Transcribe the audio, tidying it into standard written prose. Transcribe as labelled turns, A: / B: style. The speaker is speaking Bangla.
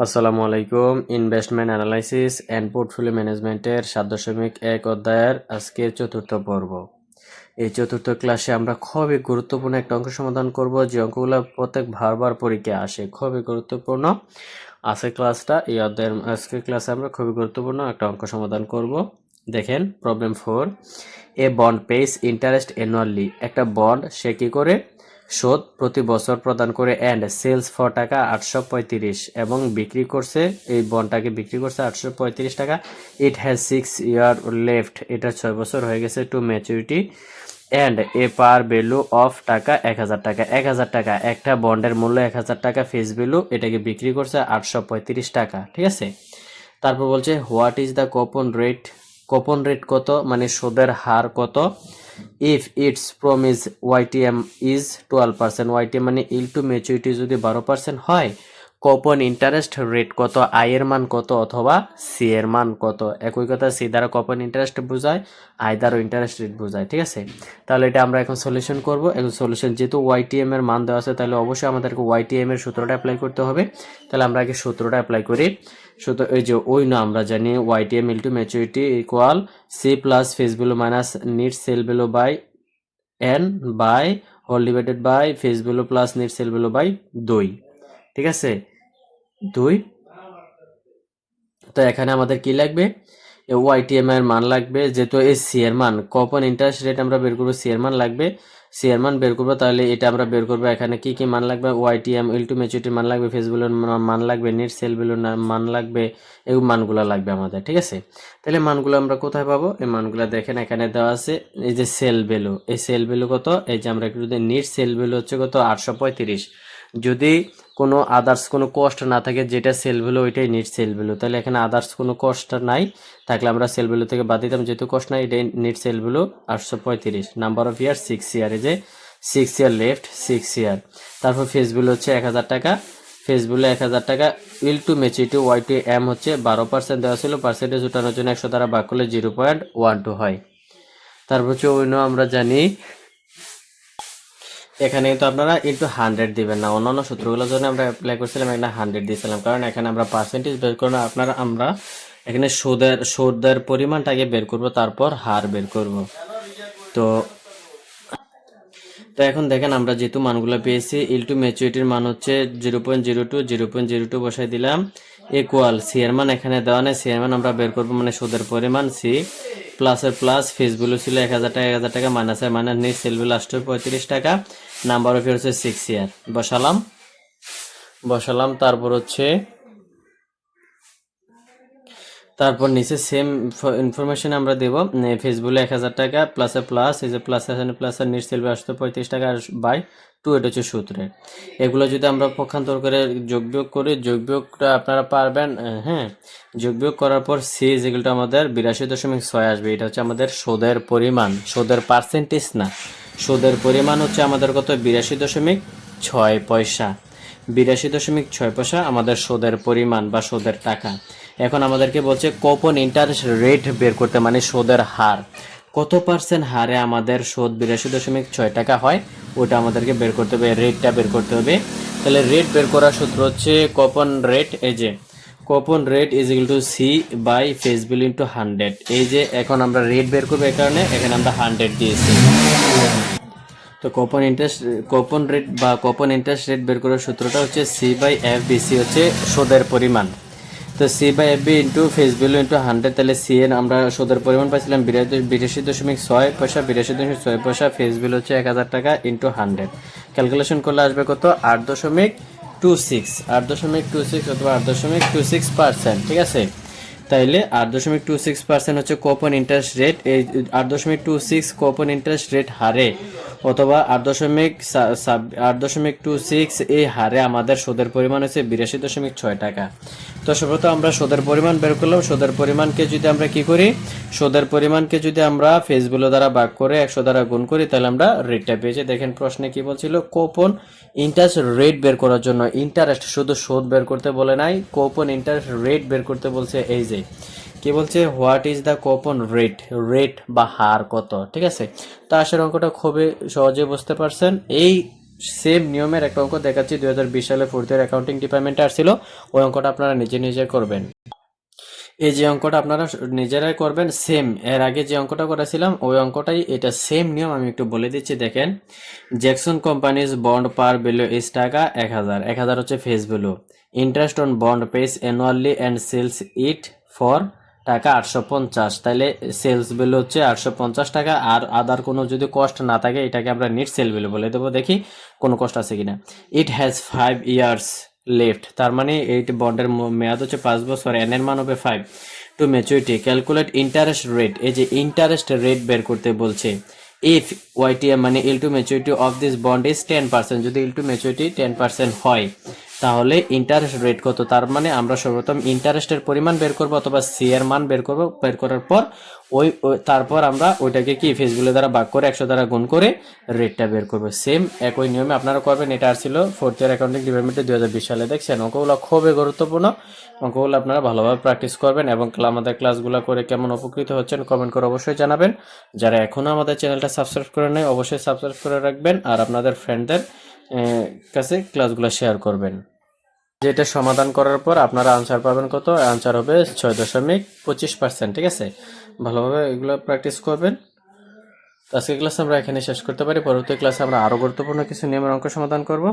A: আসসালামু আলাইকুম। ইনভেস্টমেন্ট অ্যানালাইসিস অ্যান্ড পোর্টফোলিও ম্যানেজমেন্টের ৭.১ অধ্যায়ের আজকের চতুর্থ পর্ব। এই চতুর্থ ক্লাসে আমরা খুবই গুরুত্বপূর্ণ একটা অঙ্ক সমাধান করব, যে অঙ্কগুলো প্রত্যেক বারবার পরীক্ষায় আসে, খুবই গুরুত্বপূর্ণ আজকের ক্লাসটা। এই অধ্যায়ের আজকের ক্লাসে আমরা খুবই গুরুত্বপূর্ণ একটা অঙ্ক সমাধান করব। দেখেন প্রবলেম 4, এ বন্ড পেইস ইন্টারেস্ট অ্যানুয়ালি। একটা বন্ড সে কি করে শোধ প্রতি বছর প্রদান করে, অ্যান্ড সেলস ফর টাকা 835 এবং বিক্রি করছে, এই বন্ডটাকে বিক্রি করছে 835 টাকা। ইট হ্যাজ 6 ইয়ার লেফট, এটা 6 বছর হয়ে গেছে to maturity, and a par value of taka 1000 টাকা। 1000 টাকা, একটা বন্ডের মূল্য 1000 টাকা ফেস ভ্যালু, এটাকে বিক্রি করছে 835 টাকা। ঠিক আছে, তারপর বলছে what is the coupon rate. Coupon rate কত, মানে সুদের হার কত। If it's promise YTM is 12%, YTM মানে ইল টু ম্যাচুরিটি যদি 12% হয়, কুপন ইন্টারেস্ট রেট কত, আই এর মান কত অথবা সি এর মান কত। একই কথা, সি দ্বারা কুপন ইন্টারেস্ট বোঝায়, আই দ্বারা ইন্টারেস্ট রেট বোঝায়। ঠিক আছে, তাহলে এটা আমরা এখন সলিউশন করব। এখন সলিউশন, যেহেতু ওয়াইটিএম এর মান দেওয়া আছে, তাহলে অবশ্যই আমাদেরকে ওয়াইটিএম এর সূত্রটা অ্যাপ্লাই করতে হবে। তাহলে আমরা আগে সূত্রটা অ্যাপ্লাই করি। সূত্র এই যে ওই না, আমরা জানি YTM yield to maturity equal C plus face value minus net sale value by N by whole divided by face value plus net sale value by 2। ঠিক আছে, 2। তো এখানে আমাদের কি লাগবে, ওয়াইটিএম এর মান লাগবে, যেহেতু এই সি এর মান, কুপন ইন্টারেস্ট রেট আমরা বের করবো, সি এর মান লাগবে, সি এর মান বের করবো। তাহলে এটা আমরা বের করবো, এখানে কি কি মান লাগবে, ওয়াইটিএম ইল টু ম্যাচুরিটির মান লাগবে, ফেস ভ্যালুর মান লাগবে, নেট সেল ভ্যালুর মান লাগবে, এই মানগুলো লাগবে আমাদের। ঠিক আছে, তাহলে মানগুলো আমরা কোথায় পাবো, এই মানগুলো দেখেন এখানে দেওয়া আছে। এই যে সেল ভ্যালু, এই সেল ভ্যালু কত, এই যে আমরা একটু নেট সেল ভ্যালু হচ্ছে কত 835। যদি কোনো আদার্স কোনো কস্ট না থাকে, যেটা সেল ভ্যালু ওইটাই নেট সেল ভ্যালু, তাহলে এখানে আদার্স কোনো কস্ট নাই, থাকলে আমরা সেল ভ্যালু থেকে বাদ দিতাম, যেহেতু কস্ট নাই, এটাই net sale value 835। Number of year 6 year, এই যে 6 ইয়ার লেফট, 6 ইয়ার। তারপর ফেস ভ্যালু হচ্ছে 1000 টাকা, ফেস ভ্যালু 1000 টাকা। Yield to maturity YTM হচ্ছে 12% দেওয়া ছিল, পার্সেন্টেজ উঠানোর জন্য 100 দ্বারা ভাগ করলে 0.12 হয়। তারপর হচ্ছে অন্য আমরা জানি, এখানে কিন্তু আপনারা ইন্টু 100 দিবেন না, অন্যান্য সূত্রগুলোর জন্য আমরা অ্যাপ্লাই করছিলাম, এখানে 100 দিয়েছিলাম, কারণ এখানে আমরা পার্সেন্টেজ বের করবো, আমরা এখানে সুদের পরিমাণটাকে বের করব, তারপর হার বের করব। তো তো এখন দেখেন, আমরা যেহেতু মানগুলো পেয়েছি, ইল টু ম্যাচুরিটির মান হচ্ছে 0.02 বসাই দিলাম, ইকুয়াল সি এর মান এখানে দেওয়া নেই, সি এর মান আমরা বের করবো, মানে সুদের পরিমাণ সি, প্লাসের প্লাস, ফেস ভ্যালু ছিল 1000 টাকা, 1000 টাকা মাইনাসের মাইনাস, নেট সেল ভ্যালু 835 টাকা, নাম্বার অফ ইয়ার হচ্ছে 6 ইয়ার। বসালাম, তারপর নিচে সেম ইনফরমেশন আমরা দেব, ফেস ভ্যালু 1000 টাকা, প্লাসে প্লাস, এই যে প্লাস আছে প্লাস, নেট সেল ভ্যালু 835 টাকা বাই 2, এটা হচ্ছে সূত্রে। এগুলো যদি আমরা পক্ষান্তর করে যোগ বিয়োগ করি, যোগ বিয়োগটা আপনারা পারবেন। হ্যাঁ, যোগ বিয়োগ করার পর সি যেগুলো আমাদের 82.6 আসবে, এটা হচ্ছে আমাদের সুদের পরিমাণ, সুদের পার্সেন্টেজ না, সুদের পরিমাণ হচ্ছে আমাদের কত, 82.6 পয়সা। 82.6 পয়সা আমাদের সুদের পরিমাণ বা সুদের টাকা। এখন আমাদেরকে বলছে কুপন ইন্টারেস্ট রেট বের করতে, মানে সুদের হার কত পার্সেন্ট হারে আমাদের সুদ 82.6 টাকা হয়, ওটা আমাদেরকে বের করতে হবে, রেটটা বের করতে হবে। তাহলে রেট বের করার সূত্র হচ্ছে কুপন রেট, এই যে coupon rate is equal to C by face value into 100। এই যে এখন আমরা রেট বের করবো, এই কারণে এখানে আমরা 100 দিয়েছি। তো কুপন রেট বা কুপন ইন্টারেস্ট রেট বের করার সূত্রটা হচ্ছে C by F B. C হচ্ছে সুদের পরিমাণ, তো C by F B into face value into 100। তাহলে সি এর আমরা সুদের পরিমাণ পাইছিলাম 82.6 পয়সা, 82.6 পয়সা, ফেস ভ্যালু হচ্ছে 1000 টাকা ইন্টু 100। ক্যালকুলেশন করলে আসবে কত, 8.26, 8.26 অথবা 8.26%। ঠিক আছে, তাইলে 8.26% হচ্ছে কুপন ইন্টারেস্ট রেট। এই 8.26 কুপন ইন্টারেস্ট রেট হারে অথবা 8.26 এই হারে আমাদের সুদের পরিমাণ হচ্ছে 82.6 টাকা। তো সর্বপ্রথম আমরা সুদের পরিমাণ বের করলাম। সুদের পরিমাণকে যদি আমরা কি করি, সুদের পরিমাণকে যদি আমরা ফেস ভ্যালু দ্বারা ভাগ করে 100 দ্বারা গুণ করি, তাহলে আমরা রেটটা পেয়েছি। দেখেন প্রশ্নে কি বলছিল, কুপন ইন্টারেস্ট রেট বের করার জন্য, ইন্টারেস্ট শুধু সুদ বের করতে বলে নাই, কুপন ইন্টারেস্ট রেট বের করতে বলছে। এই যে কি বলছে, what is the coupon rate, rate বা হার কত। ঠিক আছে, তো আসার অঙ্কটা খুবই সহজে বুঝতে পারছেন। এই সেম নিয়মের একটা অঙ্ক দেখাচ্ছি, 2020 সালে ফোর্থ ইয়ার অ্যাকাউন্টিং ডিপার্টমেন্টে আসছিল। ওই অঙ্কটা আপনারা নিজে নিজে করবেন। এই যে অঙ্কটা আপনারা নিজেরাই করবেন, সেম এর আগে যে অঙ্কটা করেছিলাম ওই অঙ্কটাই, এটা সেম নিয়ম। আমি একটু বলে দিচ্ছি, দেখেন। Jackson company's bond par value is taka 1000, 1000 হচ্ছে face value. Interest on bond pays annually and sells it for taka 850। তাহলে সেলস ভ্যালু হচ্ছে 850 টাকা, আর আদার কোনো যদি কস্ট না থাকে এটাকে আমরা নিট সেল ভ্যালু বলে দেবো। দেখি কোনো কষ্ট আছে কিনা। ইট হ্যাজ 5 ইয়ার্স লেফট, তার মানে এই বন্ডের মেয়াদ হচ্ছে 5 বছর, এন এর মান হবে 5। To maturity calculate interest rate, এই যে ইন্টারেস্ট রেট বের করতে বলছে। ইফ ওয়াইটিএম মানে yield to maturity of this bond is 10%, যদি ইল টু ম্যাচুরিটি 10% হয় তাহলে ইন্টারেস্ট রেট কত? তার মানে আমরা সর্বপ্রথম ইন্টারেস্টের পরিমাণ বের করব অথবা সি এর মান বের করব। বের করার পর তারপর আমরা ওইটাকে কি ফেসগুলো দ্বারা ভাগ করে 100 দ্বারা গুণ করে রেটটা বের করব। সেম একই নিয়মে আপনারা করবেন। এটা আসছিল ফোর্থ ইয়ার অ্যাকাউন্টিং ডিপার্টমেন্টে 2020 সালে। দেখছেন অঙ্কগুলো খুবই গুরুত্বপূর্ণ। অঙ্কগুলো আপনারা ভালোভাবে প্র্যাকটিস করবেন এবং আমাদের ক্লাসগুলো করে কেমন উপকৃত হচ্ছেন কমেন্ট করে অবশ্যই জানাবেন। যারা এখনও আমাদের চ্যানেলটা সাবস্ক্রাইব করে নেয় অবশ্যই সাবস্ক্রাইব করে রাখবেন, আর আপনাদের ফ্রেন্ডদের কাছে ক্লাসগুলো শেয়ার করবেন। যেটা সমাধান করার পর আপনারা আনসার পাবেন কত? আনসার হবে 6.25%। ঠিক আছে, ভালোভাবে এগুলো প্র্যাকটিস করবেন। আজকের ক্লাস আমরা এখানে শেষ করতে পারি। পরবর্তী ক্লাসে আমরা আরো গুরুত্বপূর্ণ কিছু নিয়মের অঙ্ক সমাধান করব।